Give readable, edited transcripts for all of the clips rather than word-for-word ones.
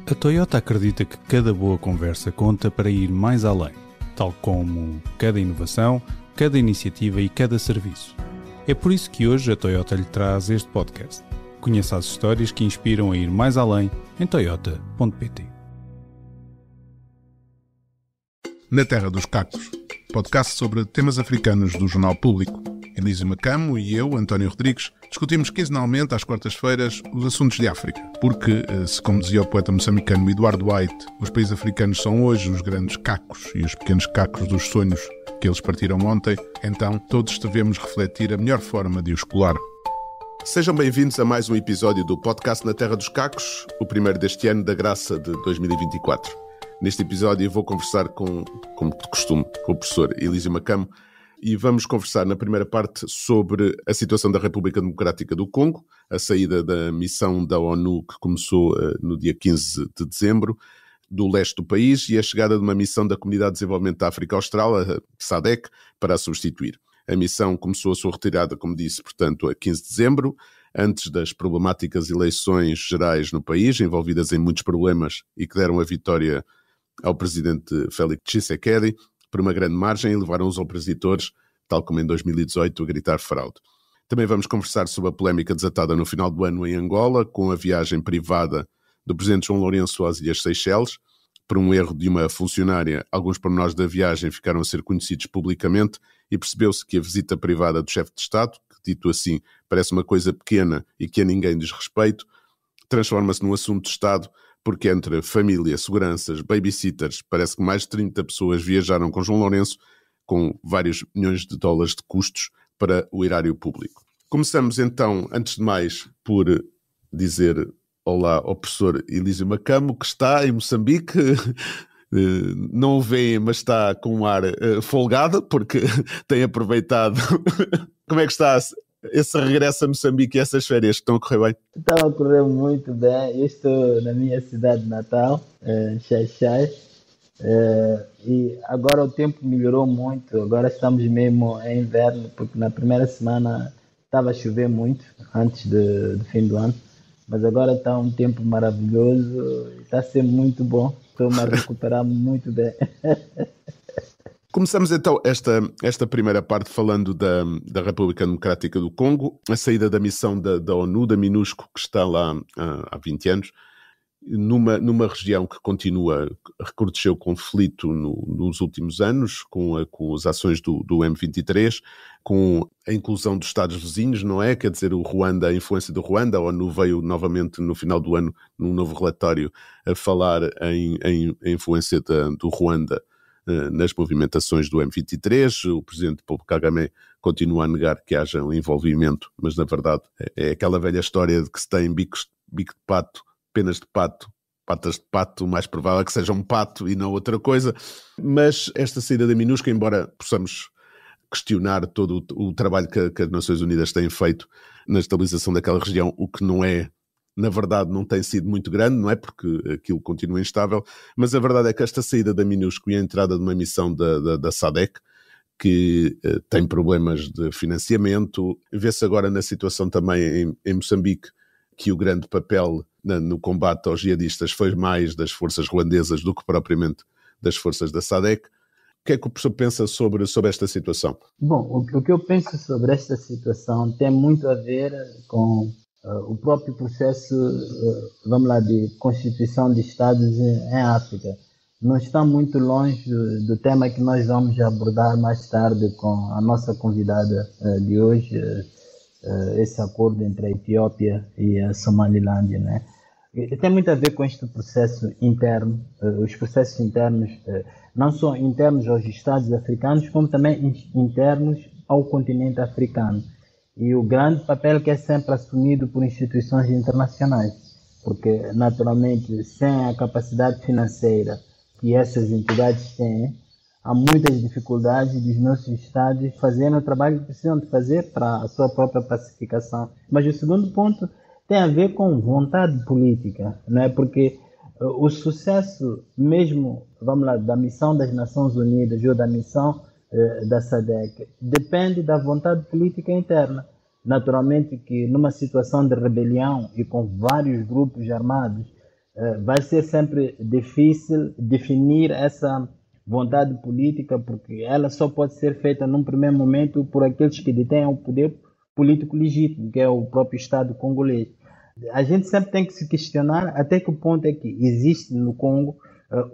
A Toyota acredita que cada boa conversa conta para ir mais além, tal como cada inovação, cada iniciativa e cada serviço. É por isso que hoje a Toyota lhe traz este podcast. Conheça as histórias que inspiram a ir mais além em toyota.pt. Na Terra dos Cactos, podcast sobre temas africanos do Jornal Público. Elísio Macamo e eu, António Rodrigues, discutimos quinzenalmente às quartas-feiras os assuntos de África. Porque, se como dizia o poeta moçambicano Eduardo White, os países africanos são hoje os grandes cacos e os pequenos cacos dos sonhos que eles partiram ontem, então todos devemos refletir a melhor forma de os colar. Sejam bem-vindos a mais um episódio do podcast Na Terra dos Cacos, o primeiro deste ano da graça de 2024. Neste episódio vou conversar como de costume, com o professor Elísio Macamo, e vamos conversar na primeira parte sobre a situação da República Democrática do Congo, a saída da missão da ONU que começou no dia 15 de dezembro, do leste do país, e a chegada de uma missão da Comunidade de Desenvolvimento da África Austral, a SADC, para a substituir. A missão começou a sua retirada, como disse, portanto, a 15 de dezembro, antes das problemáticas eleições gerais no país, envolvidas em muitos problemas e que deram a vitória ao presidente Félix Tshisekedi, por uma grande margem, e levaram os opositores, tal como em 2018, a gritar fraude. Também vamos conversar sobre a polémica desatada no final do ano em Angola, com a viagem privada do presidente João Lourenço às Ilhas Seychelles. Por um erro de uma funcionária, alguns pormenores da viagem ficaram a ser conhecidos publicamente e percebeu-se que a visita privada do chefe de Estado, que dito assim parece uma coisa pequena e que a ninguém diz respeito, transforma-se num assunto de Estado, porque entre família, seguranças, babysitters, parece que mais de 30 pessoas viajaram com João Lourenço, com vários milhões de dólares de custos para o erário público. Começamos então, antes de mais, por dizer olá ao professor Elísio Macamo, que está em Moçambique. Não o veem, mas está com um ar folgado, porque tem aproveitado. Como é que está esse regresso a Moçambique e essas férias que estão a correr bem? Estão a correr muito bem. Eu estou na minha cidade natal, Xai-Xai, e agora o tempo melhorou muito. Agora estamos mesmo em inverno, porque na primeira semana estava a chover muito, antes do fim do ano. Mas agora está um tempo maravilhoso e está a ser muito bom. Estou-me a recuperar muito bem. Começamos então esta primeira parte falando da República Democrática do Congo, a saída da missão da ONU, da MINUSCO, que está lá há 20 anos, numa região que continua a recrudescer o conflito nos últimos anos, com as ações do M23, com a inclusão dos Estados vizinhos, não é? Quer dizer, o Ruanda, a influência do Ruanda. A ONU veio novamente no final do ano, num novo relatório, a falar em influência do Ruanda nas movimentações do M23. O presidente Paul Kagame continua a negar que haja um envolvimento, mas na verdade é aquela velha história de que se tem bico de pato, penas de pato, patas de pato, o mais provável é que seja um pato e não outra coisa. Mas esta saída da MINUSCA, embora possamos questionar todo o trabalho que as Nações Unidas têm feito na estabilização daquela região, o que não é, na verdade, não tem sido muito grande, não é? Porque aquilo continua instável, mas a verdade é que esta saída da MINUSCA e a entrada de uma missão da SADC, que tem problemas de financiamento, vê-se agora na situação também em Moçambique, que o grande papel no combate aos jihadistas foi mais das forças ruandesas do que propriamente das forças da SADC. O que é que o professor pensa sobre esta situação? Bom, o que eu penso sobre esta situação tem muito a ver com o próprio processo, vamos lá, de constituição de Estados em África. Não está muito longe do tema que nós vamos abordar mais tarde com a nossa convidada de hoje, esse acordo entre a Etiópia e a Somalilândia, né? E tem muito a ver com este processo interno, os processos internos, não só internos aos Estados africanos, como também internos ao continente africano. E o grande papel que é sempre assumido por instituições internacionais, porque naturalmente sem a capacidade financeira que essas entidades têm, há muitas dificuldades dos nossos Estados fazerem o trabalho que precisam de fazer para a sua própria pacificação. Mas o segundo ponto tem a ver com vontade política, não é? Porque o sucesso mesmo, vamos lá, da missão das Nações Unidas ou da missão da SADC depende da vontade política interna. Naturalmente que numa situação de rebelião e com vários grupos armados vai ser sempre difícil definir essa vontade política, porque ela só pode ser feita num primeiro momento por aqueles que detêm o poder político legítimo, que é o próprio Estado congolês. A gente sempre tem que se questionar até que ponto é que existe no Congo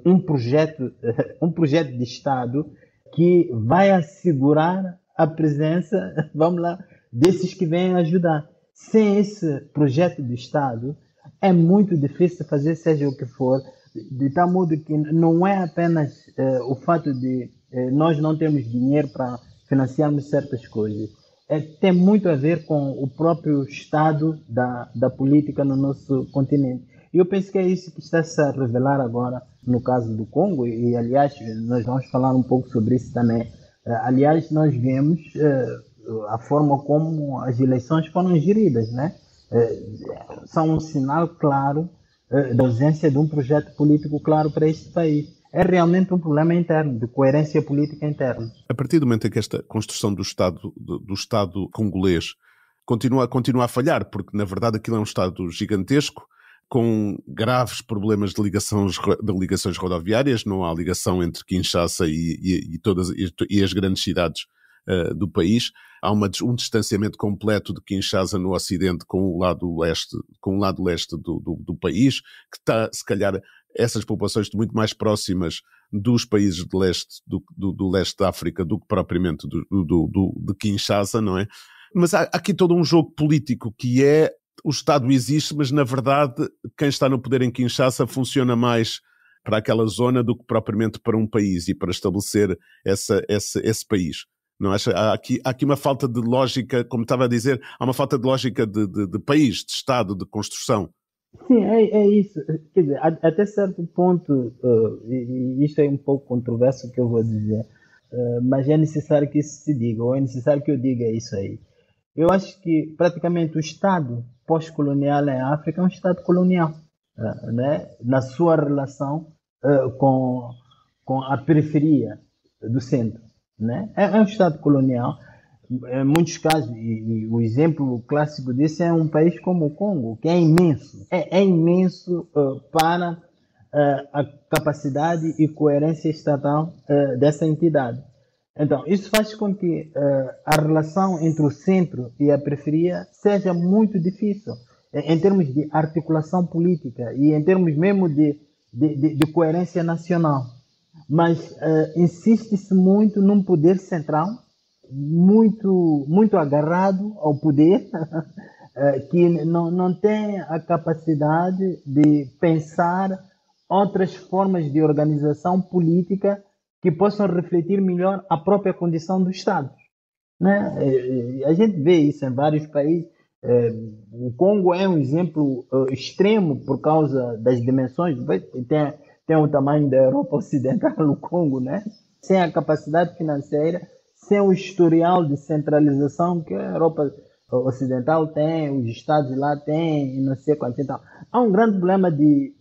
um projeto de Estado que vai assegurar a presença, vamos lá, desses que vêm ajudar. Sem esse projeto de Estado, é muito difícil fazer seja o que for, de tal modo que não é apenas o fato de nós não termos dinheiro para financiarmos certas coisas. Tem muito a ver com o próprio estado da política no nosso continente. E eu penso que é isso que está -se a revelar agora no caso do Congo, e aliás, nós vamos falar um pouco sobre isso também. Aliás, nós vemos a forma como as eleições foram geridas, né? São um sinal claro da ausência de um projeto político claro para este país. É realmente um problema interno, de coerência política interna. A partir do momento em que esta construção do Estado congolês continua a falhar, porque na verdade aquilo é um Estado gigantesco, com graves problemas de ligações rodoviárias, não há ligação entre Kinshasa e as grandes cidades do país. Há um distanciamento completo de Kinshasa no ocidente com o lado leste do país, que está, se calhar, essas populações muito mais próximas dos países de leste, do leste da África do que propriamente de Kinshasa, não é? Mas há aqui todo um jogo político que é: o Estado existe, mas na verdade quem está no poder em Kinshasa funciona mais para aquela zona do que propriamente para um país e para estabelecer esse país. Não acha? Há aqui uma falta de lógica, como estava a dizer, há uma falta de lógica de país, de Estado, de construção. Sim, é isso. Quer dizer, até certo ponto, e isto é um pouco controverso o que eu vou dizer, mas é necessário que isso se diga, ou é necessário que eu diga isso aí. Eu acho que praticamente o Estado pós-colonial em África é um Estado colonial, né? Na sua relação com a periferia do centro. Né? É um Estado colonial. Em muitos casos, e o exemplo clássico disso é um país como o Congo, que é imenso. É imenso para a capacidade e coerência estatal dessa entidade. Então, isso faz com que a relação entre o centro e a periferia seja muito difícil, em termos de articulação política e em termos mesmo de coerência nacional. Mas insiste-se muito num poder central, muito agarrado ao poder, que não tem a capacidade de pensar outras formas de organização política que possam refletir melhor a própria condição do Estado. Né? A gente vê isso em vários países. O Congo é um exemplo extremo por causa das dimensões. Tem o tamanho da Europa Ocidental, o Congo, né? Sem a capacidade financeira, sem o historial de centralização que a Europa Ocidental tem, os Estados lá têm, e não sei quanto e tal. Há um grande problema de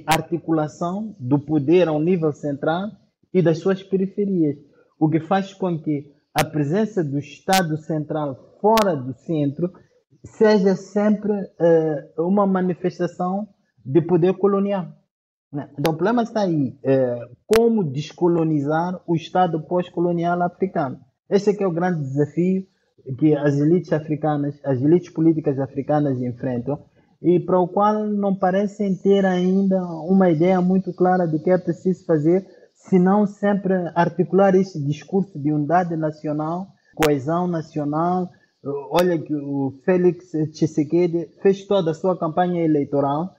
articulação do poder ao nível central e das suas periferias, o que faz com que a presença do Estado central fora do centro seja sempre uma manifestação de poder colonial. Então, o problema está aí. Como descolonizar o Estado pós-colonial africano? Esse é que é o grande desafio que as elites políticas africanas enfrentam e para o qual não parecem ter ainda uma ideia muito clara do que é preciso fazer, senão sempre articular esse discurso de unidade nacional, coesão nacional. Olha que o Félix Tshisekedi fez toda a sua campanha eleitoral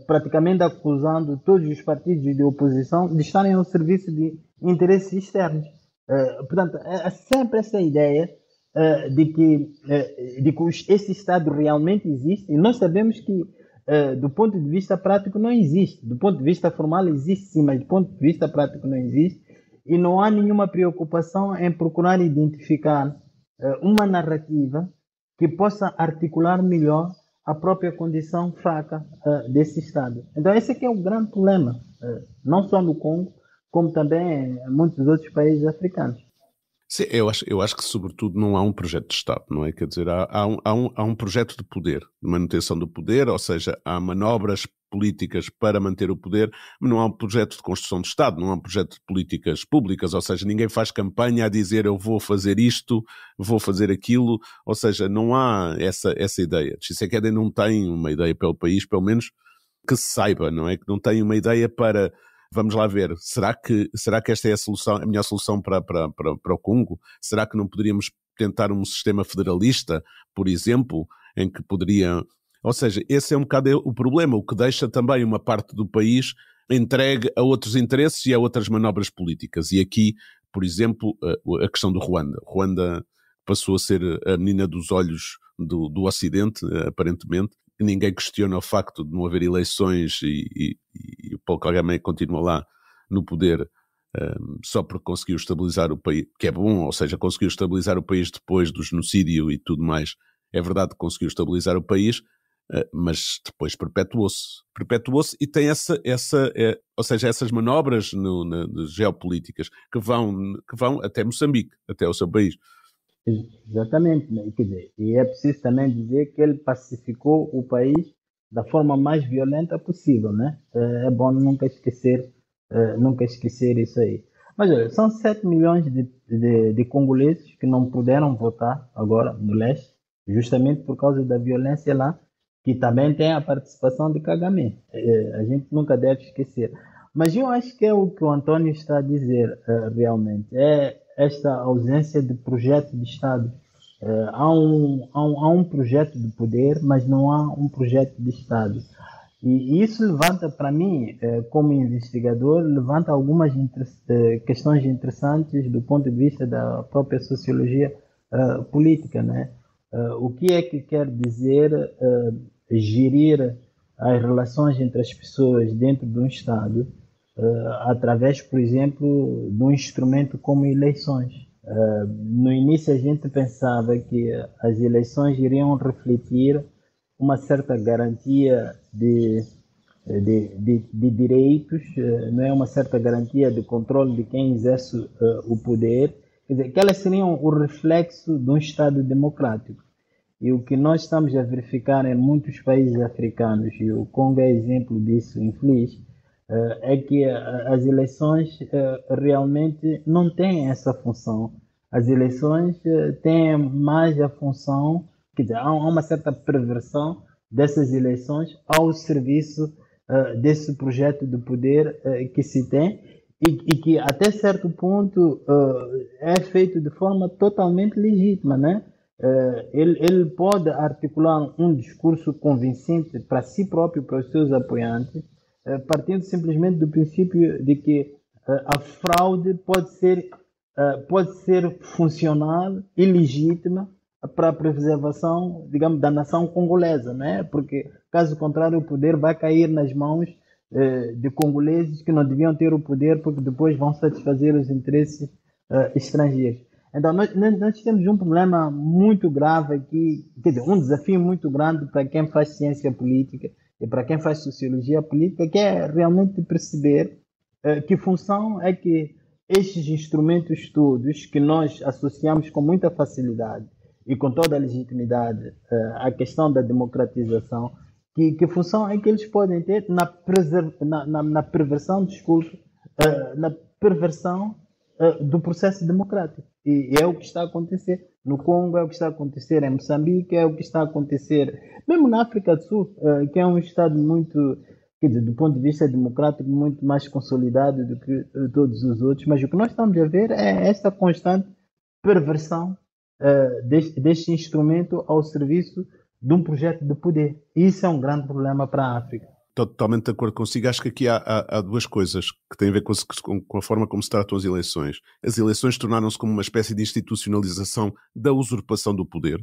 praticamente acusando todos os partidos de oposição de estarem ao serviço de interesses externos. Portanto, é sempre essa ideia de que esse Estado realmente existe, e nós sabemos que do ponto de vista prático não existe. Do ponto de vista formal existe sim, mas do ponto de vista prático não existe, e não há nenhuma preocupação em procurar identificar uma narrativa que possa articular melhor a própria condição fraca desse Estado. Então esse aqui é o grande problema, não só no Congo, como também em muitos outros países africanos. Sim, eu acho que sobretudo não há um projeto de Estado, não é? Quer dizer, há um projeto de poder, de manutenção do poder, ou seja, há manobras políticas para manter o poder, mas não há um projeto de construção de Estado, não há um projeto de políticas públicas, ou seja, ninguém faz campanha a dizer eu vou fazer isto, vou fazer aquilo, ou seja, não há essa ideia. Tshisekedi não tem uma ideia pelo país, pelo menos que se saiba, não é? Que não tem uma ideia para, vamos lá ver, será que esta é a melhor solução para o Congo? Será que não poderíamos tentar um sistema federalista, por exemplo, em que poderia... Ou seja, esse é um bocado o problema, o que deixa também uma parte do país entregue a outros interesses e a outras manobras políticas. E aqui, por exemplo, a questão do Ruanda. Ruanda passou a ser a menina dos olhos do Ocidente, aparentemente. Ninguém questiona o facto de não haver eleições e o Paul Kagame continua lá no poder só porque conseguiu estabilizar o país, que é bom, ou seja, conseguiu estabilizar o país depois do genocídio e tudo mais. É verdade que conseguiu estabilizar o país, mas depois perpetuou-se e tem ou seja, essas manobras geopolíticas que vão até Moçambique, até o seu país. Exatamente, né? Quer dizer, e é preciso também dizer que ele pacificou o país da forma mais violenta possível, né? É bom nunca esquecer isso aí. Mas olha, são 7 milhões de congoleses que não puderam votar agora no leste, justamente por causa da violência lá, que também tem a participação de Kagame. A gente nunca deve esquecer. Mas eu acho que é o que o Antônio está a dizer realmente. É esta ausência de projeto de Estado. Há um projeto de poder, mas não há um projeto de Estado. E isso levanta, para mim, como investigador, levanta algumas questões interessantes do ponto de vista da própria sociologia política, né? O que é que quer dizer gerir as relações entre as pessoas dentro de um Estado através, por exemplo, de um instrumento como eleições? No início a gente pensava que as eleições iriam refletir uma certa garantia de direitos, não é, uma certa garantia de controle de quem exerce o poder, quer dizer, que elas seriam o reflexo de um Estado democrático. E o que nós estamos a verificar em muitos países africanos, e o Congo é exemplo disso, infeliz, é que as eleições realmente não têm essa função. As eleições têm mais a função, quer dizer, há uma certa perversão dessas eleições ao serviço desse projeto de poder que se tem e que até certo ponto é feito de forma totalmente legítima, né? Ele pode articular um discurso convincente para si próprio, para os seus apoiantes, partindo simplesmente do princípio de que a fraude pode ser funcional e legítima para a preservação, digamos, da nação congolesa, né? Porque, caso contrário, o poder vai cair nas mãos de congoleses que não deviam ter o poder porque depois vão satisfazer os interesses estrangeiros. Então, nós temos um problema muito grave aqui, quer dizer, um desafio muito grande para quem faz ciência política e para quem faz sociologia política, que é realmente perceber que função é que estes instrumentos todos que nós associamos com muita facilidade e com toda a legitimidade à questão da democratização, que função é que eles podem ter na perversão do discurso, na perversão do processo democrático. E é o que está a acontecer no Congo, é o que está a acontecer em Moçambique, é o que está a acontecer mesmo na África do Sul, que é um Estado muito, quer dizer, do ponto de vista democrático, muito mais consolidado do que todos os outros. Mas o que nós estamos a ver é esta constante perversão deste instrumento ao serviço de um projeto de poder. E isso é um grande problema para a África. Estou totalmente de acordo consigo. Acho que aqui há duas coisas que têm a ver com a forma como se tratam as eleições. As eleições tornaram-se como uma espécie de institucionalização da usurpação do poder,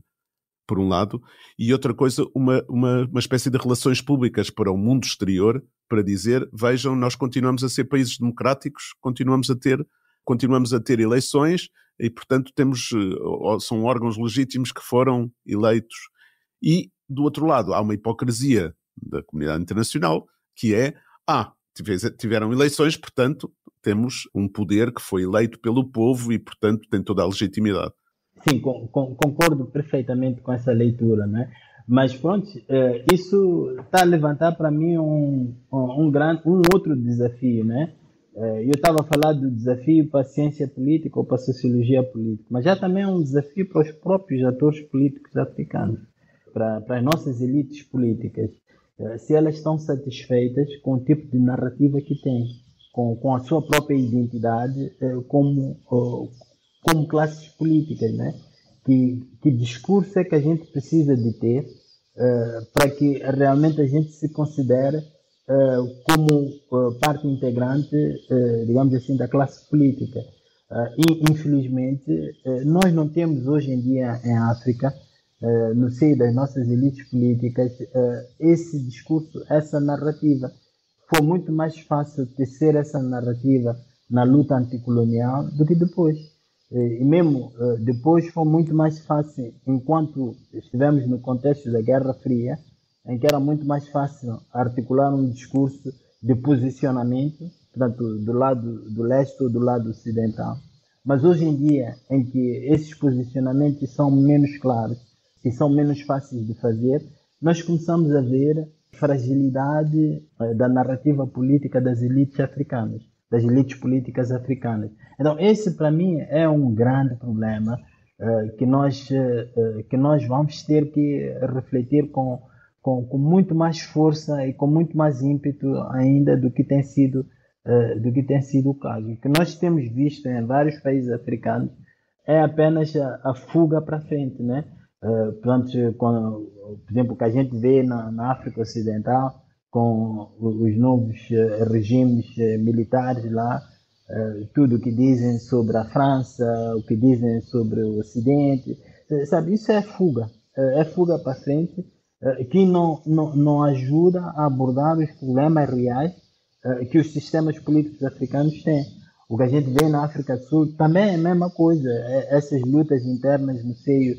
por um lado, e outra coisa, uma espécie de relações públicas para o mundo exterior, para dizer, vejam, nós continuamos a ser países democráticos, continuamos a ter eleições e, portanto, são órgãos legítimos que foram eleitos. E, do outro lado, há uma hipocrisia da comunidade internacional, que é, tiveram eleições, portanto, temos um poder que foi eleito pelo povo e, portanto, tem toda a legitimidade. Sim, concordo perfeitamente com essa leitura, né? Mas pronto, isso está a levantar para mim um outro desafio, né? Eu estava a falar do desafio para a ciência política ou para a sociologia política, mas já também é um desafio para os próprios atores políticos africanos, para as nossas elites políticas, se elas estão satisfeitas com o tipo de narrativa que têm, com a sua própria identidade como classes políticas, né? Que discurso é que a gente precisa de ter para que realmente a gente se considere como parte integrante, digamos assim, da classe política. E, infelizmente, nós não temos hoje em dia em África, no seio das nossas elites políticas, esse discurso, essa narrativa. Foi muito mais fácil tecer essa narrativa na luta anticolonial do que depois. E mesmo depois foi muito mais fácil, enquanto estivemos no contexto da Guerra Fria, em que era muito mais fácil articular um discurso de posicionamento, portanto, do lado do leste ou do lado ocidental. Mas hoje em dia, em que esses posicionamentos são menos claros e são menos fáceis de fazer, nós começamos a ver fragilidade da narrativa política das elites africanas, das elites políticas africanas. Então, esse para mim é um grande problema que nós vamos ter que refletir com muito mais força e com muito mais ímpeto ainda do que tem sido o caso. O que nós temos visto em vários países africanos é apenas a fuga para frente, né? Portanto, por exemplo, o que a gente vê na África Ocidental, com os novos regimes militares lá, tudo o que dizem sobre a França, o que dizem sobre o Ocidente, sabe, isso é fuga para frente, que não ajuda a abordar os problemas reais que os sistemas políticos africanos têm. O que a gente vê na África do Sul também é a mesma coisa, essas lutas internas no seio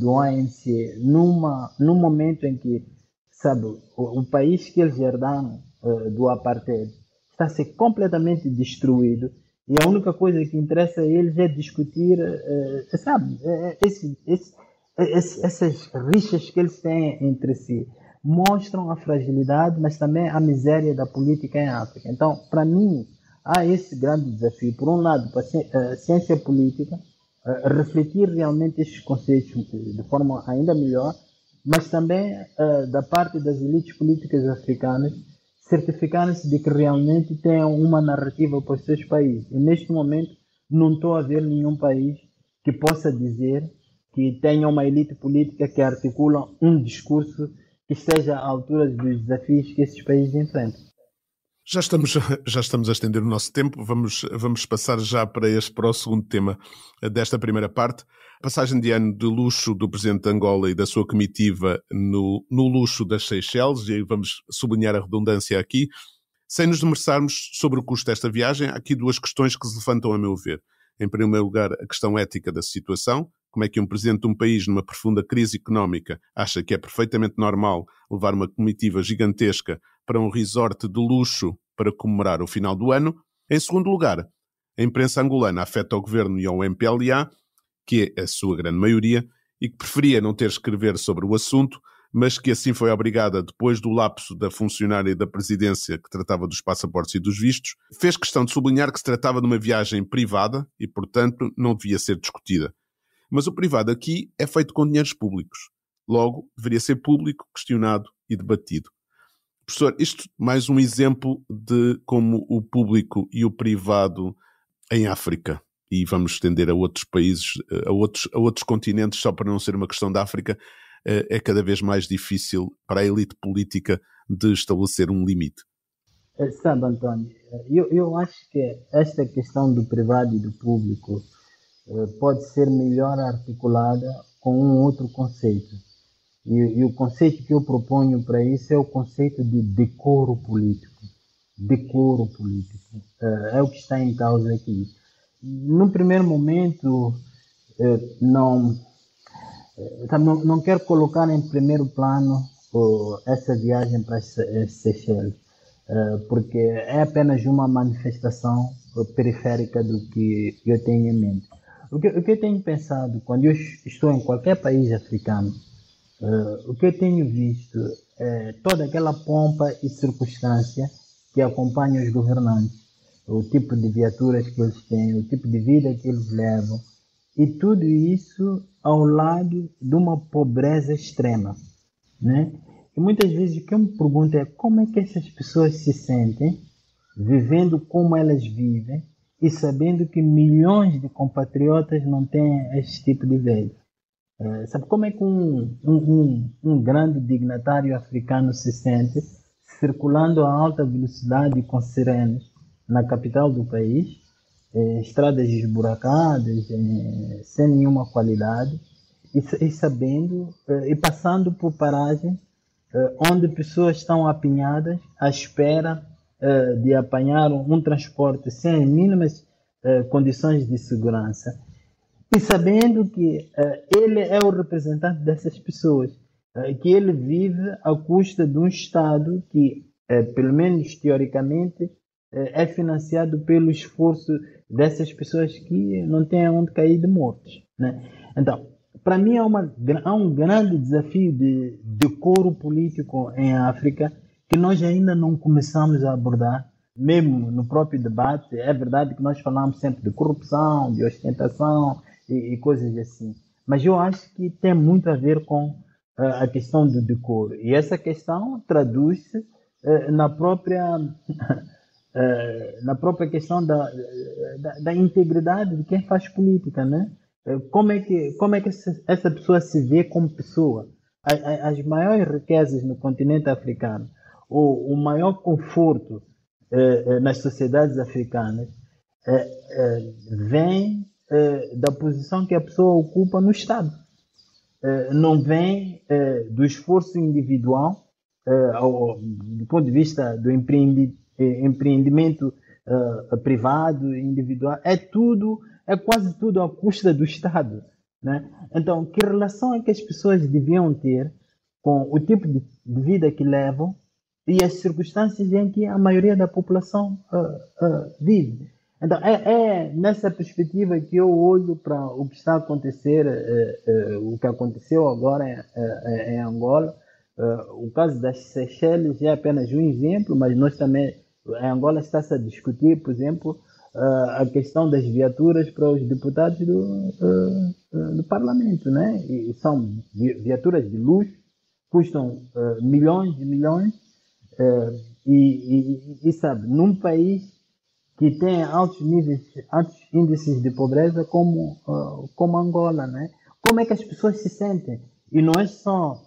do ANC, num momento em que, sabe, o país que eles herdaram do apartheid está a ser completamente destruído e a única coisa que interessa a eles é discutir, sabe, essas rixas que eles têm entre si mostram a fragilidade, mas também a miséria da política em África. Então, para mim, há esse grande desafio. Por um lado, para a ciência política, refletir realmente estes conceitos de forma ainda melhor, mas também da parte das elites políticas africanas, certificarem-se de que realmente tenham uma narrativa para os seus países. E neste momento, não estou a ver nenhum país que possa dizer que tenha uma elite política que articula um discurso que esteja à altura dos desafios que esses países enfrentam. Já estamos a estender o nosso tempo, vamos passar já para o segundo tema desta primeira parte. Passagem de ano de luxo do Presidente de Angola e da sua comitiva no luxo das Seychelles, e vamos sublinhar a redundância aqui. Sem nos debruçarmos sobre o custo desta viagem, há aqui duas questões que se levantam a meu ver. Em primeiro lugar, a questão ética da situação. Como é que um presidente de um país numa profunda crise económica acha que é perfeitamente normal levar uma comitiva gigantesca para um resort de luxo para comemorar o final do ano? Em segundo lugar, a imprensa angolana afeta ao governo e ao MPLA, que é a sua grande maioria, e que preferia não ter escrever sobre o assunto, mas que assim foi obrigada, depois do lapso da funcionária da presidência que tratava dos passaportes e dos vistos, fez questão de sublinhar que se tratava de uma viagem privada e, portanto, não devia ser discutida. Mas o privado aqui é feito com dinheiros públicos. Logo, deveria ser público, questionado e debatido. Professor, isto mais um exemplo de como o público e o privado em África, e vamos estender a outros países, a outros continentes, só para não ser uma questão da África, é cada vez mais difícil para a elite política de estabelecer um limite. Sabe, António, eu acho que esta questão do privado e do público pode ser melhor articulada com um outro conceito. E o conceito que eu proponho para isso é o conceito de decoro político. Decoro político. É o que está em causa aqui. Num primeiro momento, não quero colocar em primeiro plano essa viagem para as Seychelles, porque é apenas uma manifestação periférica do que eu tenho em mente. O que eu tenho pensado quando eu estou em qualquer país africano, O que eu tenho visto é toda aquela pompa e circunstância que acompanha os governantes, o tipo de viaturas que eles têm, o tipo de vida que eles levam, e tudo isso ao lado de uma pobreza extrema, né? E muitas vezes o que eu me pergunto é como é que essas pessoas se sentem vivendo como elas vivem e sabendo que milhões de compatriotas não têm esse tipo de vida. Sabe como é que um grande dignatário africano se sente circulando a alta velocidade com sirenes na capital do país, estradas esburacadas, sem nenhuma qualidade, e sabendo, e passando por paragens onde pessoas estão apinhadas à espera de apanhar um transporte sem mínimas condições de segurança, e sabendo que ele é o representante dessas pessoas, que ele vive à custa de um Estado que, pelo menos teoricamente, é financiado pelo esforço dessas pessoas que não têm onde cair de mortos, né? Então, para mim há um grande desafio de decoro político em África que nós ainda não começamos a abordar, mesmo no próprio debate. É verdade que nós falamos sempre de corrupção, de ostentação e coisas assim, mas eu acho que tem muito a ver com a questão do decoro, e essa questão traduz-se na própria na própria questão da integridade de quem faz política, né? Como é que essa pessoa se vê como pessoa? As maiores riquezas no continente africano, ou o maior conforto nas sociedades africanas, vem da posição que a pessoa ocupa no Estado. Não vem do esforço individual, do ponto de vista do empreendimento privado, individual. É quase tudo à custa do Estado, né? Então, que relação é que as pessoas deviam ter com o tipo de vida que levam e as circunstâncias em que a maioria da população vive? Então, é nessa perspectiva que eu olho para o que está a acontecer, o que aconteceu agora em Angola. O caso das Seychelles é apenas um exemplo, mas nós também, em Angola, está-se a discutir, por exemplo, a questão das viaturas para os deputados do Parlamento, né? E são viaturas de luxo, custam milhões e milhões, e sabe, num país que tem altos índices de pobreza como Angola, né? Como é que as pessoas se sentem? E não é só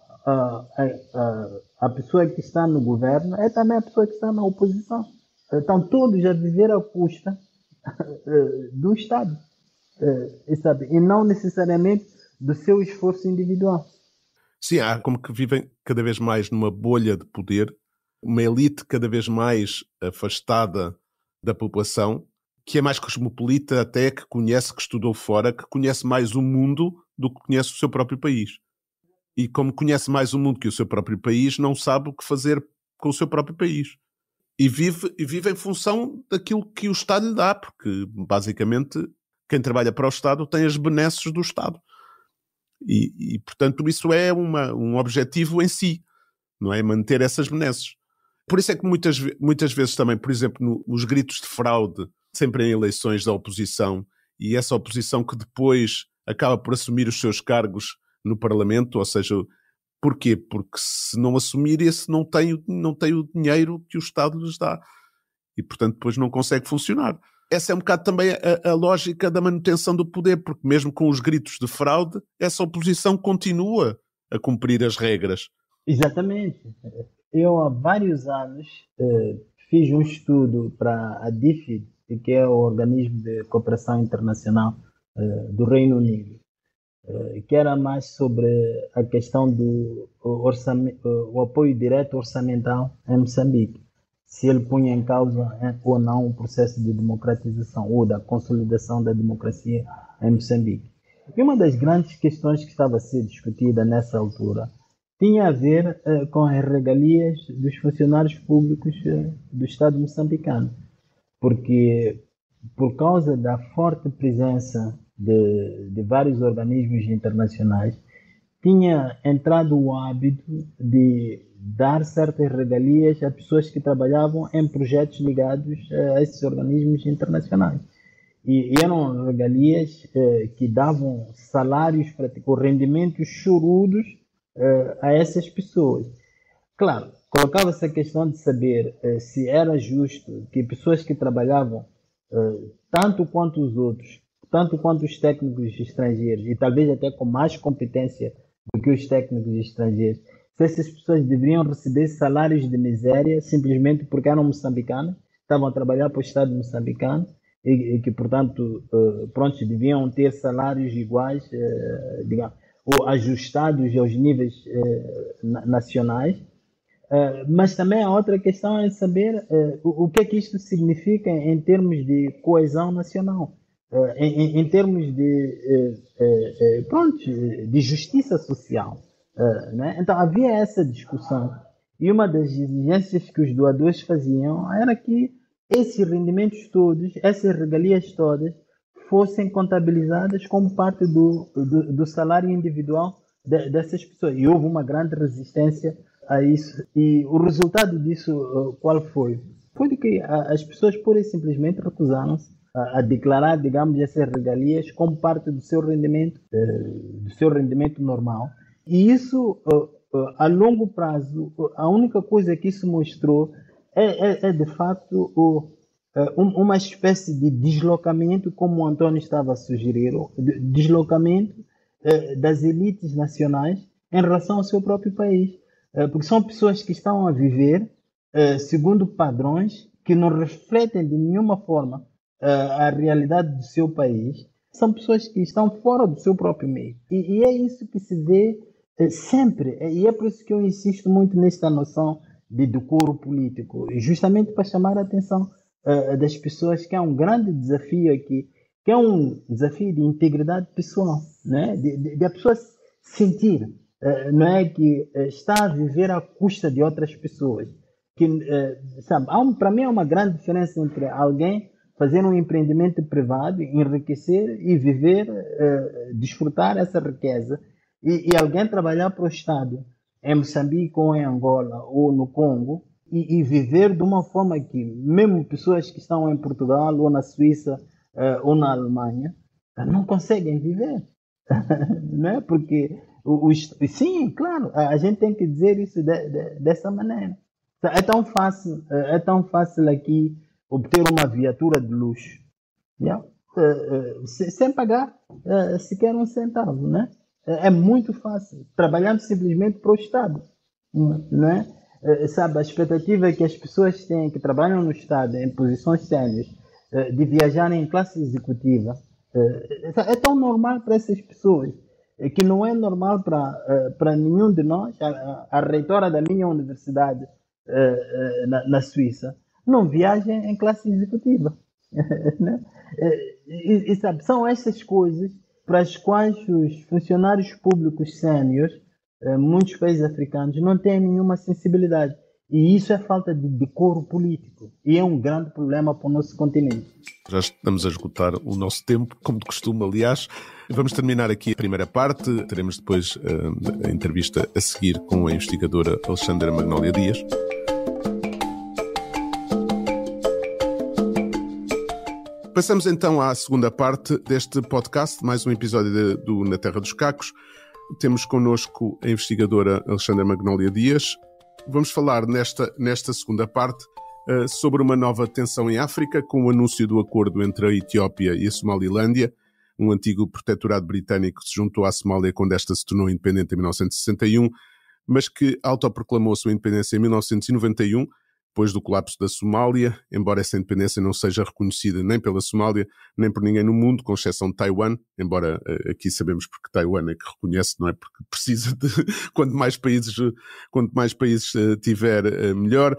a pessoa que está no governo, é também a pessoa que está na oposição. Então, todos a viver à custa do Estado, sabe? E não necessariamente do seu esforço individual. Sim, há como que vivem cada vez mais numa bolha de poder, uma elite cada vez mais afastada da população, que é mais cosmopolita até, que conhece, que estudou fora, que conhece mais o mundo do que conhece o seu próprio país. E como conhece mais o mundo que o seu próprio país, não sabe o que fazer com o seu próprio país. E vive em função daquilo que o Estado lhe dá, porque basicamente quem trabalha para o Estado tem as benesses do Estado. E portanto, isso é um objetivo em si, não é? Manter essas benesses. Por isso é que muitas vezes também, por exemplo, nos gritos de fraude, sempre em eleições da oposição, e essa oposição que depois acaba por assumir os seus cargos no Parlamento, ou seja, porquê? Porque se não assumir esse, não tem o dinheiro que o Estado lhes dá. E, portanto, depois não consegue funcionar. Essa é um bocado também a lógica da manutenção do poder, porque mesmo com os gritos de fraude, essa oposição continua a cumprir as regras. Exatamente. Eu, há vários anos, fiz um estudo para a DFID, que é o Organismo de Cooperação Internacional do Reino Unido, que era mais sobre a questão do o apoio direto orçamental em Moçambique, se ele punha em causa ou não o processo de democratização ou da consolidação da democracia em Moçambique. E uma das grandes questões que estava a ser discutida nessa altura tinha a ver com as regalias dos funcionários públicos do Estado moçambicano, porque por causa da forte presença de vários organismos internacionais tinha entrado o hábito de dar certas regalias a pessoas que trabalhavam em projetos ligados a esses organismos internacionais. E eram regalias que davam salários, rendimentos chorudos a essas pessoas. Claro, colocava-se a questão de saber se era justo que pessoas que trabalhavam tanto quanto os outros, tanto quanto os técnicos estrangeiros, e talvez até com mais competência do que os técnicos estrangeiros, se essas pessoas deveriam receber salários de miséria simplesmente porque eram moçambicanos, estavam a trabalhar para o Estado moçambicano e que, portanto, pronto, deviam ter salários iguais, digamos, ou ajustados aos níveis nacionais. Mas também a outra questão é saber o que é que isto significa em termos de coesão nacional, em termos de justiça social. Né? Então havia essa discussão, e uma das exigências que os doadores faziam era que esses rendimentos todos, essas regalias todas, fossem contabilizadas como parte do salário individual dessas pessoas. E houve uma grande resistência a isso. E o resultado disso, qual foi? Foi de que as pessoas pura e simplesmente recusaram-se a declarar, digamos, essas regalias como parte do seu rendimento normal. E isso, a longo prazo, a única coisa que isso mostrou é de facto uma espécie de deslocamento, como o António estava a sugerir, deslocamento das elites nacionais em relação ao seu próprio país. Porque são pessoas que estão a viver segundo padrões que não refletem de nenhuma forma a realidade do seu país. São pessoas que estão fora do seu próprio meio. E é isso que se vê sempre. E é por isso que eu insisto muito nesta noção de decoro político, justamente para chamar a atenção das pessoas que é um grande desafio aqui, que é um desafio de integridade pessoal, né? de a pessoa sentir, não é, que está a viver à custa de outras pessoas. Para mim é uma grande diferença entre alguém fazer um empreendimento privado, enriquecer e viver, desfrutar essa riqueza, e alguém trabalhar para o Estado em Moçambique ou em Angola ou no Congo e viver de uma forma que mesmo pessoas que estão em Portugal ou na Suíça ou na Alemanha não conseguem viver. Não é? Porque sim, claro, a gente tem que dizer isso dessa maneira. É tão fácil aqui obter uma viatura de luxo, yeah? Sem pagar sequer um centavo, né? É muito fácil, trabalhando simplesmente para o Estado, não é? A expectativa que as pessoas têm que trabalham no Estado em posições séniores de viajarem em classe executiva é tão normal para essas pessoas que não é normal para nenhum de nós. A reitora da minha universidade na Suíça não viaja em classe executiva. Né? São essas coisas para as quais os funcionários públicos séniores, muitos países africanos, não têm nenhuma sensibilidade. E isso é falta de decoro político. E é um grande problema para o nosso continente. Já estamos a esgotar o nosso tempo, como de costume, aliás. Vamos terminar aqui a primeira parte. Teremos depois a entrevista a seguir com a investigadora Alexandra Magnólia Dias. Passamos então à segunda parte deste podcast, mais um episódio do Na Terra dos Cacos. Temos connosco a investigadora Alexandra Magnólia Dias. Vamos falar nesta segunda parte sobre uma nova tensão em África, com o anúncio do acordo entre a Etiópia e a Somalilândia, um antigo protetorado britânico que se juntou à Somália quando esta se tornou independente em 1961, mas que autoproclamou a sua independência em 1991, depois do colapso da Somália, embora essa independência não seja reconhecida nem pela Somália, nem por ninguém no mundo, com exceção de Taiwan, embora aqui sabemos porque Taiwan é que reconhece, não é? Porque precisa de, quanto mais países tiver, melhor.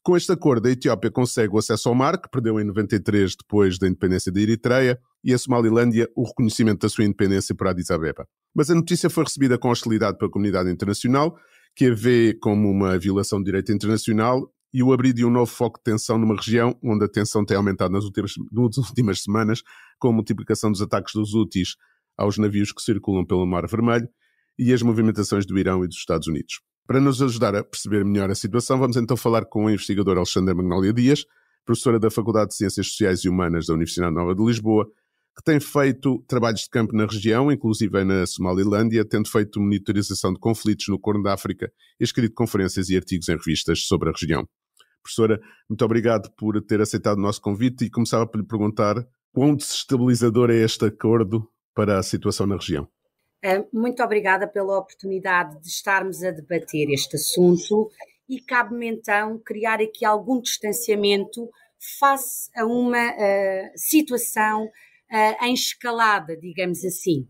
Com este acordo, a Etiópia consegue o acesso ao mar, que perdeu em 93 depois da independência da Eritreia, e a Somalilândia o reconhecimento da sua independência por Addis Abeba. Mas a notícia foi recebida com hostilidade pela comunidade internacional, que a vê como uma violação de direito internacional, e o abrir de um novo foco de tensão numa região onde a tensão tem aumentado nas últimas semanas, com a multiplicação dos ataques dos Houthis aos navios que circulam pelo Mar Vermelho e as movimentações do Irão e dos Estados Unidos. Para nos ajudar a perceber melhor a situação, vamos então falar com a investigadora Alexandra Magnólia Dias, professora da Faculdade de Ciências Sociais e Humanas da Universidade Nova de Lisboa, que tem feito trabalhos de campo na região, inclusive na Somalilândia, tendo feito monitorização de conflitos no Corno da África e escrito conferências e artigos em revistas sobre a região. Professora, muito obrigado por ter aceitado o nosso convite e começava por lhe perguntar quão desestabilizador é este acordo para a situação na região. Muito obrigada pela oportunidade de estarmos a debater este assunto e cabe-me então criar aqui algum distanciamento face a uma situação em escalada, digamos assim.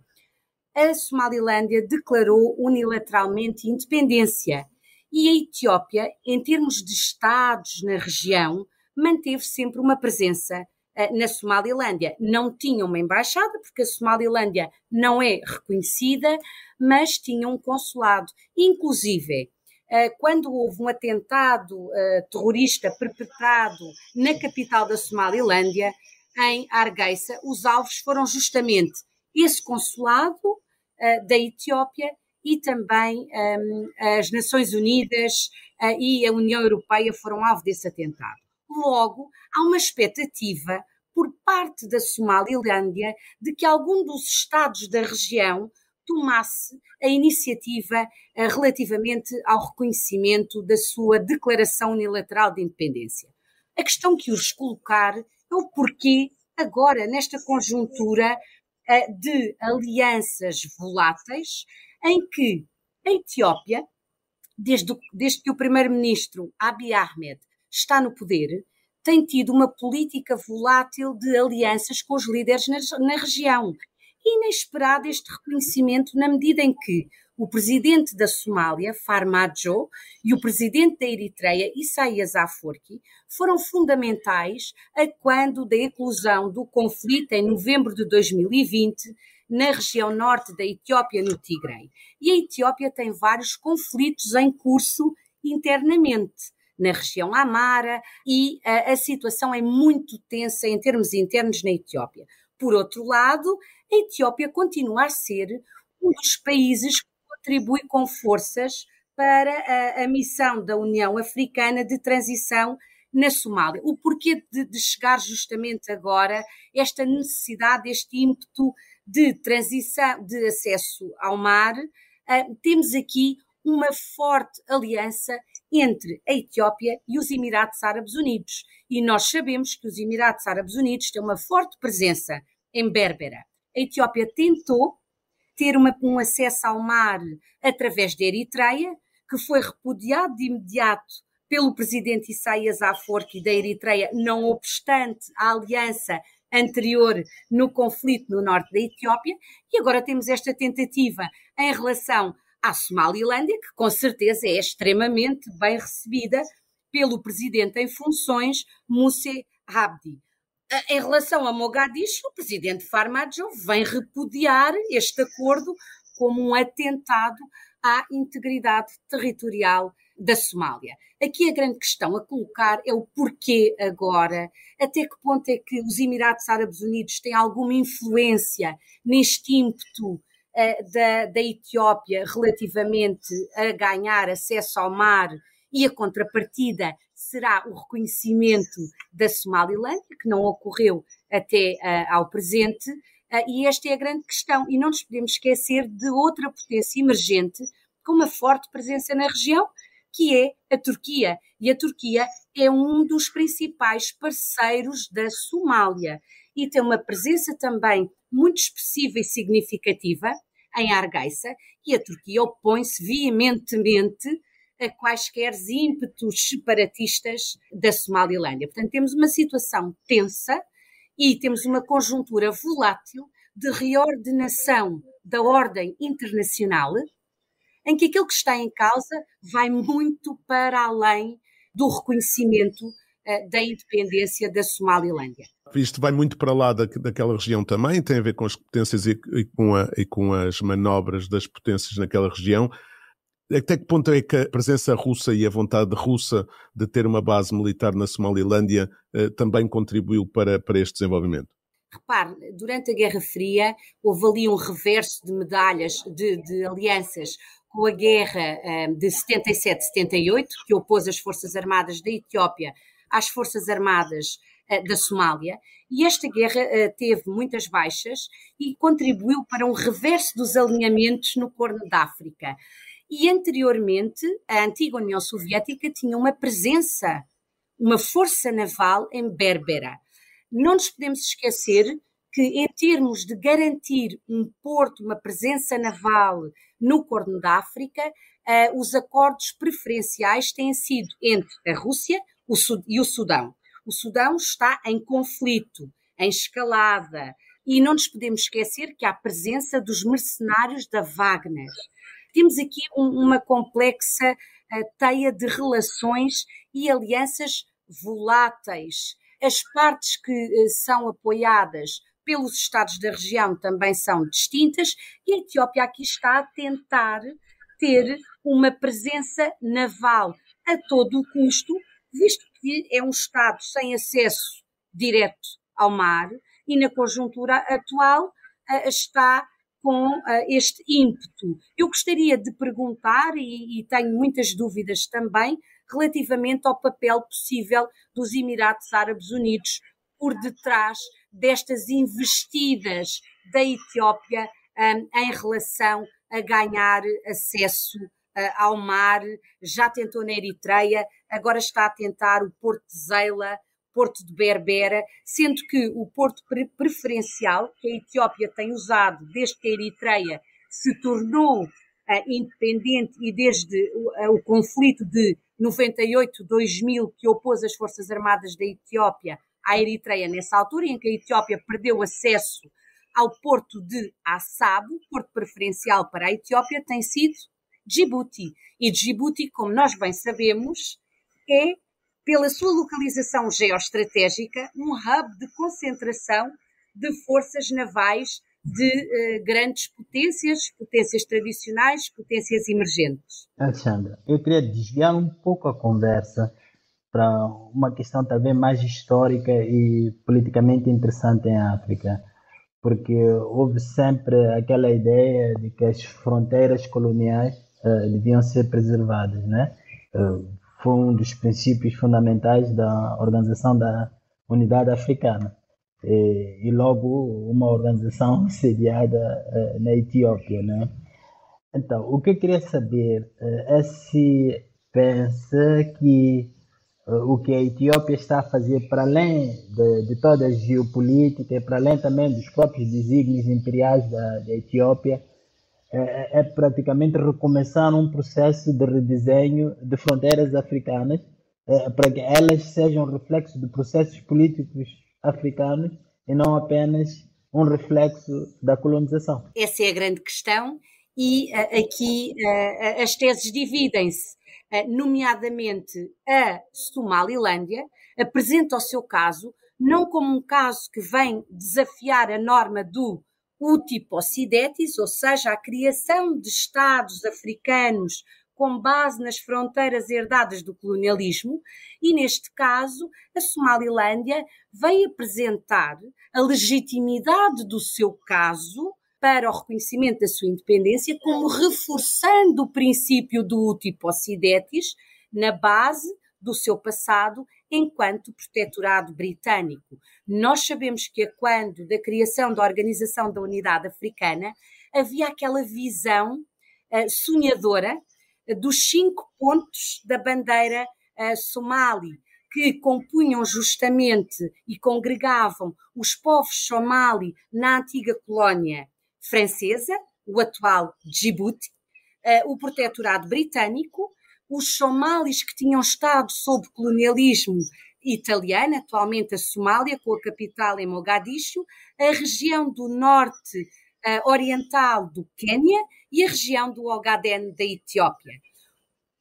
A Somalilândia declarou unilateralmente independência e a Etiópia, em termos de Estados na região, manteve sempre uma presença na Somalilândia. Não tinha uma embaixada, porque a Somalilândia não é reconhecida, mas tinha um consulado. Inclusive, quando houve um atentado terrorista perpetrado na capital da Somalilândia, em Hargeisa, os alvos foram justamente esse consulado da Etiópia e também as Nações Unidas e a União Europeia foram alvo desse atentado. Logo, há uma expectativa por parte da Somalilândia de que algum dos Estados da região tomasse a iniciativa relativamente ao reconhecimento da sua declaração unilateral de independência. A questão que urge colocar é o porquê, agora, nesta conjuntura de alianças voláteis, em que a Etiópia, desde que o primeiro-ministro Abiy Ahmed está no poder, tem tido uma política volátil de alianças com os líderes na região. Inesperado este reconhecimento na medida em que o presidente da Somália, Farmajo, e o presidente da Eritreia, Isaias Afwerki, foram fundamentais a quando da eclosão do conflito em novembro de 2020 na região norte da Etiópia, no Tigray. E a Etiópia tem vários conflitos em curso internamente na região Amara e a situação é muito tensa em termos internos na Etiópia. Por outro lado, a Etiópia continua a ser um dos países que contribui com forças para a missão da União Africana de transição na Somália. O porquê de chegar justamente agora esta necessidade, este ímpeto de transição, de acesso ao mar, temos aqui uma forte aliança entre a Etiópia e os Emirados Árabes Unidos. E nós sabemos que os Emirados Árabes Unidos têm uma forte presença em Berbera. A Etiópia tentou ter um acesso ao mar através da Eritreia, que foi repudiado de imediato pelo presidente Isaias Afwerki da Eritreia, não obstante a aliança anterior no conflito no norte da Etiópia, e agora temos esta tentativa em relação à Somalilândia, que com certeza é extremamente bem recebida pelo presidente em funções, Moussa Abdi. Em relação a Mogadishu, o presidente Farmajo vem repudiar este acordo como um atentado à integridade territorial da Somália. Aqui a grande questão a colocar é o porquê agora, até que ponto é que os Emirados Árabes Unidos têm alguma influência neste ímpeto da Etiópia relativamente a ganhar acesso ao mar e a contrapartida será o reconhecimento da Somalilândia, que não ocorreu até ao presente, e esta é a grande questão. E não nos podemos esquecer de outra potência emergente com uma forte presença na região, que é a Turquia. E a Turquia é um dos principais parceiros da Somália e tem uma presença também muito expressiva e significativa em Hargeisa, e a Turquia opõe-se veementemente a quaisquer ímpetos separatistas da Somalilândia. Portanto, temos uma situação tensa e temos uma conjuntura volátil de reordenação da ordem internacional, em que aquilo que está em causa vai muito para além do reconhecimento da independência da Somalilândia. Isto vai muito para lá daquela região também, tem a ver com as potências e com as manobras das potências naquela região. Até que ponto é que a presença russa e a vontade russa de ter uma base militar na Somalilândia também contribuiu para este desenvolvimento? Repare, durante a Guerra Fria houve ali um reverso de medalhas, de alianças com a guerra de 77-78, que opôs as Forças Armadas da Etiópia às Forças Armadas da Somália, e esta guerra teve muitas baixas e contribuiu para um reverso dos alinhamentos no Corno da África. E anteriormente, a antiga União Soviética tinha uma presença, uma força naval em Berbera. Não nos podemos esquecer que, em termos de garantir um porto, uma presença naval no Corno da África, os acordos preferenciais têm sido entre a Rússia e o Sudão. O Sudão está em conflito, em escalada, e não nos podemos esquecer que há a presença dos mercenários da Wagner. Temos aqui uma complexa teia de relações e alianças voláteis. As partes que são apoiadas pelos Estados da região também são distintas, e a Etiópia aqui está a tentar ter uma presença naval a todo o custo, visto que é um Estado sem acesso direto ao mar e, na conjuntura atual, está com este ímpeto. Eu gostaria de perguntar, e tenho muitas dúvidas também, relativamente ao papel possível dos Emirados Árabes Unidos por detrás destas investidas da Etiópia em relação a ganhar acesso ao mar. Já tentou na Eritreia, agora está a tentar o Porto de Zeila, Porto de Berbera, sendo que o porto preferencial que a Etiópia tem usado desde que a Eritreia se tornou independente e desde o conflito de 98-2000 que opôs as Forças Armadas da Etiópia à Eritreia nessa altura, em que a Etiópia perdeu acesso ao porto de Assab, porto preferencial para a Etiópia, tem sido Djibouti. E Djibouti, como nós bem sabemos, é, pela sua localização geoestratégica, um hub de concentração de forças navais de grandes potências, potências tradicionais, potências emergentes. Alexandra, eu queria desviar um pouco a conversa para uma questão talvez mais histórica e politicamente interessante em África, porque houve sempre aquela ideia de que as fronteiras coloniais deviam ser preservadas, né? Foi um dos princípios fundamentais da Organização da Unidade Africana e logo uma organização sediada na Etiópia, né? Então, o que eu queria saber é se pensa que o que a Etiópia está a fazer, para além de toda a geopolítica, para além também dos próprios desígnios imperiais da Etiópia, é praticamente recomeçar um processo de redesenho de fronteiras africanas para que elas sejam reflexo de processos políticos africanos e não apenas um reflexo da colonização. Essa é a grande questão e aqui as teses dividem-se, nomeadamente a Somalilândia apresenta o seu caso não como um caso que vem desafiar a norma do uti possidetis, ou seja, a criação de Estados africanos com base nas fronteiras herdadas do colonialismo, e neste caso a Somalilândia veio apresentar a legitimidade do seu caso para o reconhecimento da sua independência, como reforçando o princípio do uti possidetis na base do seu passado enquanto protetorado britânico. Nós sabemos que quando da criação da Organização da Unidade Africana havia aquela visão sonhadora dos 5 pontos da bandeira somali, que compunham justamente e congregavam os povos somali na antiga colónia francesa, o atual Djibouti, o protetorado britânico, os somalis que tinham estado sob colonialismo italiano, atualmente a Somália, com a capital em Mogadishu, a região do norte oriental do Quênia e a região do Ogaden da Etiópia.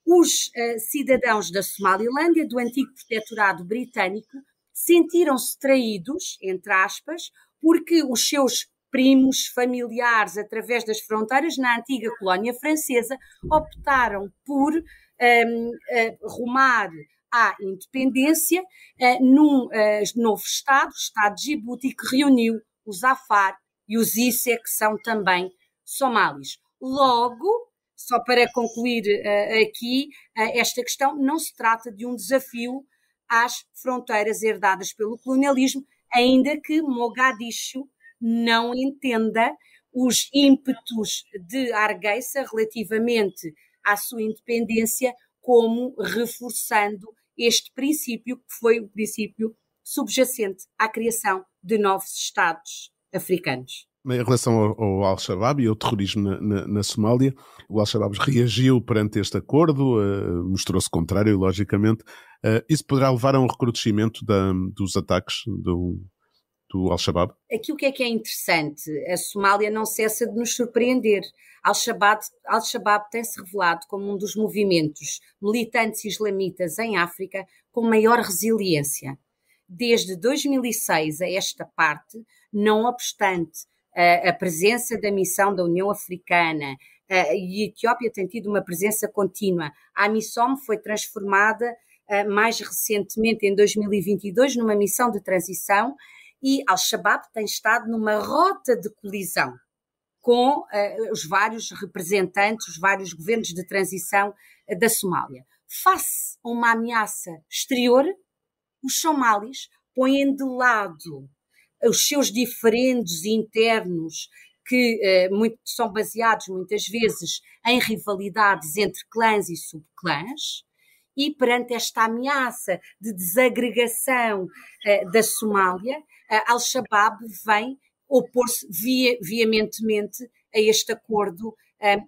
Os cidadãos da Somalilândia, do antigo protetorado britânico, sentiram-se traídos, entre aspas, porque os seus primos, familiares, através das fronteiras na antiga colónia francesa, optaram por rumar à independência num novo Estado, o Estado de Djibouti, que reuniu os Afar e os Isse, que são também somalis. Logo, só para concluir aqui esta questão, não se trata de um desafio às fronteiras herdadas pelo colonialismo, ainda que Mogadiscio não entenda os ímpetos de Hargeisa relativamente à sua independência como reforçando este princípio, que foi o princípio subjacente à criação de novos Estados africanos. Em relação ao Al-Shabaab e ao terrorismo na Somália, o Al-Shabaab reagiu perante este acordo, mostrou-se contrário, logicamente. Isso poderá levar a um recrudescimento dos ataques do Al-Shabaab? Aqui o que é interessante? A Somália não cessa de nos surpreender. Al-Shabaab tem-se revelado como um dos movimentos militantes islamitas em África com maior resiliência. Desde 2006 a esta parte, não obstante a presença da missão da União Africana, e a Etiópia tem tido uma presença contínua. A AMISOM foi transformada mais recentemente, em 2022, numa missão de transição, e Al-Shabaab tem estado numa rota de colisão com os vários representantes, os vários governos de transição da Somália. Face a uma ameaça exterior, os somalis põem de lado os seus diferendos internos, que são baseados muitas vezes em rivalidades entre clãs e subclãs, e perante esta ameaça de desagregação da Somália, Al-Shabaab vem opor-se veementemente a este acordo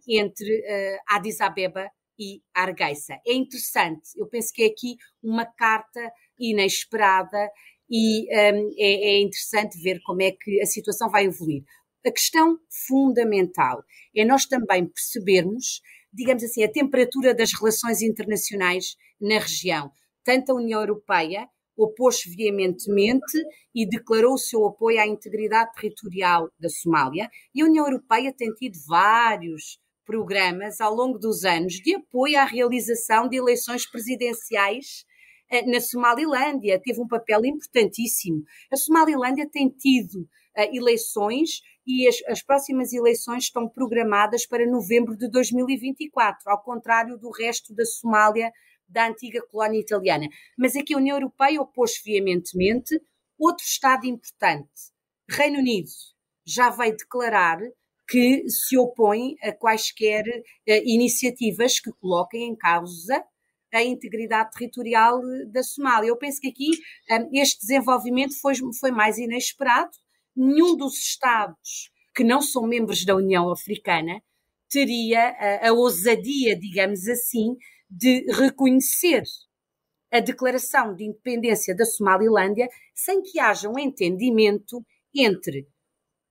entre Addis Abeba e Hargeisa. É interessante, eu penso que é aqui uma carta inesperada e é interessante ver como é que a situação vai evoluir. A questão fundamental é nós também percebermos, digamos assim, a temperatura das relações internacionais na região. Tanto a União Europeia opôs-se veementemente e declarou o seu apoio à integridade territorial da Somália, e a União Europeia tem tido vários programas ao longo dos anos de apoio à realização de eleições presidenciais na Somalilândia. Teve um papel importantíssimo. A Somalilândia tem tido eleições e as próximas eleições estão programadas para novembro de 2024, ao contrário do resto da Somália, da antiga colónia italiana. Mas aqui a União Europeia opôs-se veementemente. Outro Estado importante, Reino Unido, já veio declarar que se opõe a quaisquer iniciativas que coloquem em causa a integridade territorial da Somália. Eu penso que aqui este desenvolvimento foi mais inesperado. Nenhum dos Estados que não são membros da União Africana teria a ousadia, digamos assim, de reconhecer a declaração de independência da Somalilândia sem que haja um entendimento entre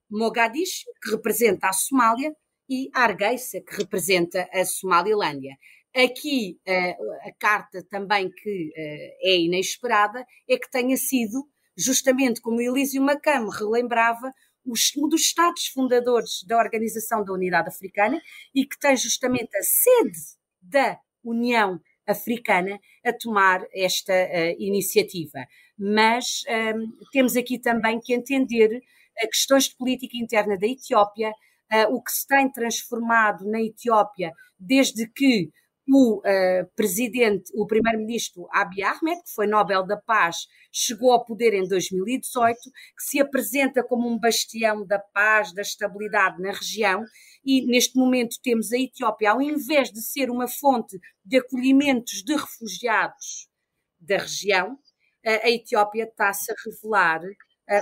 Mogadiscio, que representa a Somália, e Hargeisa, que representa a Somalilândia. Aqui a carta também que é inesperada é que tenha sido, justamente como o Elísio Macamo relembrava, um dos Estados fundadores da Organização da Unidade Africana e que tem justamente a sede da União Africana a tomar esta iniciativa. Mas temos aqui também que entender questões de política interna da Etiópia, o que se tem transformado na Etiópia desde que o primeiro-ministro Abiy Ahmed, que foi Nobel da Paz, chegou ao poder em 2018, que se apresenta como um bastião da paz, da estabilidade na região, e neste momento temos a Etiópia, ao invés de ser uma fonte de acolhimentos de refugiados da região, a Etiópia está-se a revelar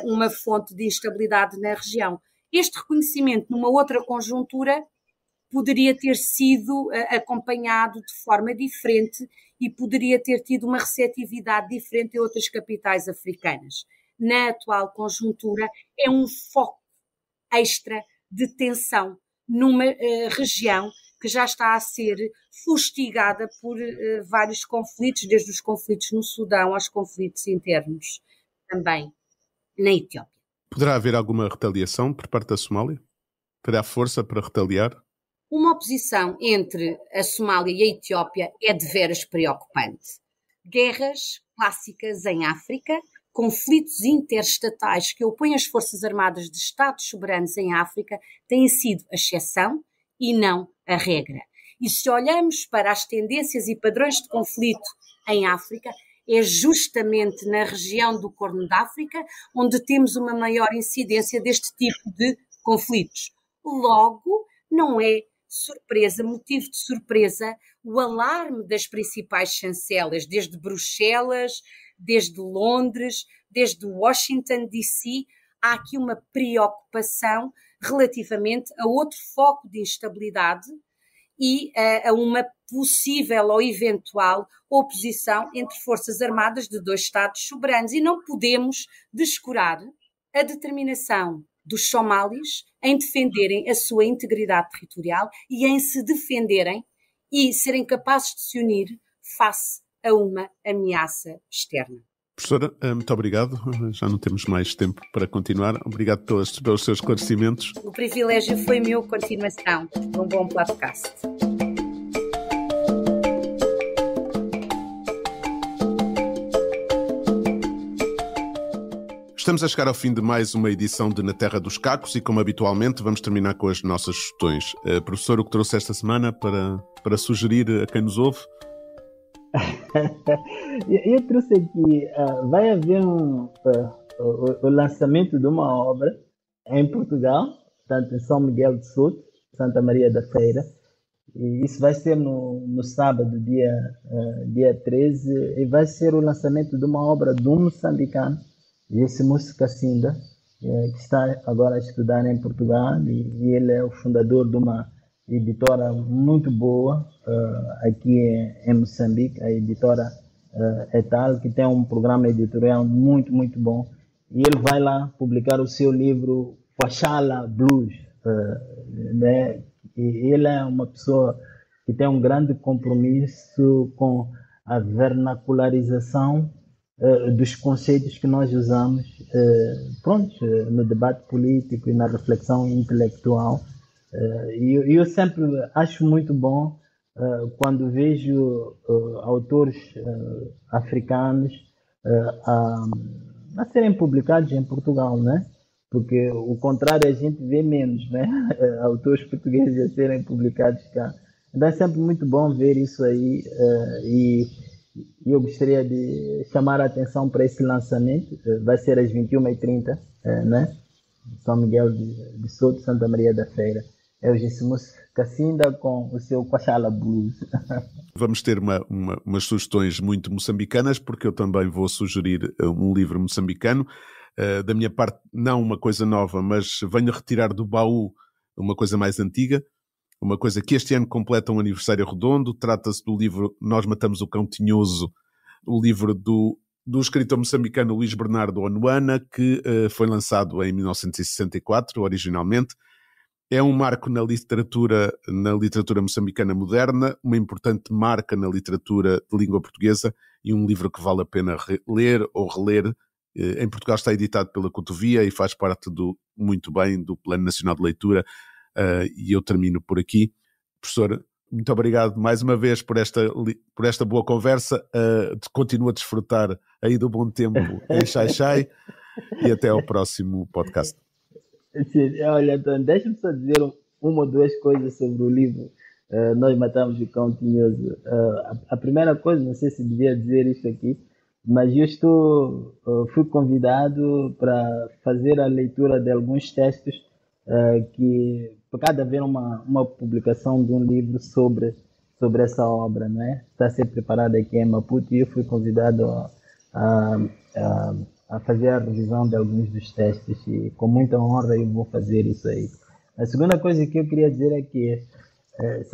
uma fonte de instabilidade na região. Este reconhecimento, numa outra conjuntura, poderia ter sido acompanhado de forma diferente e poderia ter tido uma receptividade diferente em outras capitais africanas. Na atual conjuntura, é um foco extra de tensão numa região que já está a ser fustigada por vários conflitos, desde os conflitos no Sudão aos conflitos internos também na Etiópia. Poderá haver alguma retaliação por parte da Somália? Terá força para retaliar? Uma oposição entre a Somália e a Etiópia é deveras preocupante. guerras clássicas em África, conflitos interestatais que opõem as Forças Armadas de Estados soberanos em África têm sido a exceção e não a regra. E se olhamos para as tendências e padrões de conflito em África, é justamente na região do Corno de África onde temos uma maior incidência deste tipo de conflitos. Logo, não é surpresa, motivo de surpresa, o alarme das principais chancelas, desde Bruxelas, desde Londres, desde Washington, D.C., há aqui uma preocupação relativamente a outro foco de instabilidade e a uma possível ou eventual oposição entre forças armadas de dois Estados soberanos. E não podemos descurar a determinação dos somalis em defenderem a sua integridade territorial e em se defenderem e serem capazes de se unir face a uma ameaça externa. Professora, muito obrigado. Já não temos mais tempo para continuar. Obrigado pelos seus esclarecimentos. O privilégio foi meu. Continuação de um bom podcast. Estamos a chegar ao fim de mais uma edição de Na Terra dos Cacos e, como habitualmente, vamos terminar com as nossas sugestões. Professor, o que trouxe esta semana para sugerir a quem nos ouve? Eu trouxe aqui, vai haver o lançamento de uma obra em Portugal, tanto em São Miguel de Souto, Santa Maria da Feira, e isso vai ser no sábado, dia 13, e vai ser o lançamento de uma obra de um moçambicano, Gessimus Cassinda, que está agora a estudar em Portugal, e ele é o fundador de uma editora muito boa aqui em Moçambique, a editora Etal, que tem um programa editorial muito, muito bom. E ele vai lá publicar o seu livro Kwashala Blues, né? E ele é uma pessoa que tem um grande compromisso com a vernacularização dos conceitos que nós usamos no debate político e na reflexão intelectual. E eu sempre acho muito bom quando vejo autores africanos a serem publicados em Portugal, né? Porque o contrário a gente vê menos, né? Autores portugueses a serem publicados cá. Então é sempre muito bom ver isso aí, e eu gostaria de chamar a atenção para esse lançamento. Vai ser às 21h30, né? São Miguel de Souto, Santa Maria da Feira. É o Gessimus Cassinda com o seu Kwashala Blues. Vamos ter umas sugestões muito moçambicanas, porque eu também vou sugerir um livro moçambicano. Da minha parte, não uma coisa nova, mas venho a retirar do baú uma coisa mais antiga, uma coisa que este ano completa um aniversário redondo. Trata-se do livro Nós Matamos o Cão Tinhoso, o livro do escritor moçambicano Luís Bernardo Onuana, que foi lançado em 1964, originalmente. É um marco na literatura moçambicana moderna, uma importante marca na literatura de língua portuguesa e um livro que vale a pena ler ou reler. Em Portugal está editado pela Cotovia e faz parte muito bem do Plano Nacional de Leitura, e eu termino por aqui. Professor, muito obrigado mais uma vez por esta boa conversa. Continuo a desfrutar aí do bom tempo em Xai-Xai e até ao próximo podcast. Sim, olha, Antônio, deixa-me só dizer uma ou duas coisas sobre o livro Nós Matamos o Cão Tinhoso. A primeira coisa, não sei se devia dizer isto aqui, mas fui convidado para fazer a leitura de alguns textos que, por cada haver uma publicação de um livro sobre essa obra, né? Está a ser preparada aqui em Maputo, e eu fui convidado a fazer a revisão de alguns dos textos, e com muita honra eu vou fazer isso aí. A segunda coisa que eu queria dizer é que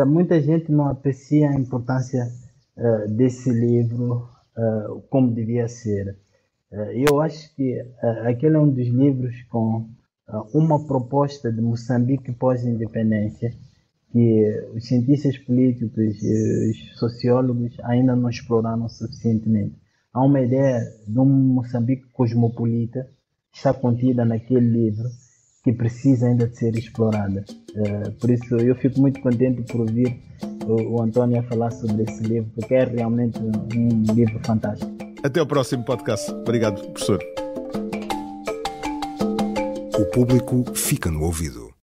muita gente não aprecia a importância desse livro como devia ser. Eu acho que aquele é um dos livros com uma proposta de Moçambique pós-independência que os cientistas políticos e os sociólogos ainda não exploraram suficientemente. Há uma ideia de um Moçambique cosmopolita que está contida naquele livro, que precisa ainda de ser explorada. Por isso eu fico muito contente por ouvir o António a falar sobre esse livro, porque é realmente um livro fantástico. Até ao próximo podcast. Obrigado, professor. O público fica no ouvido.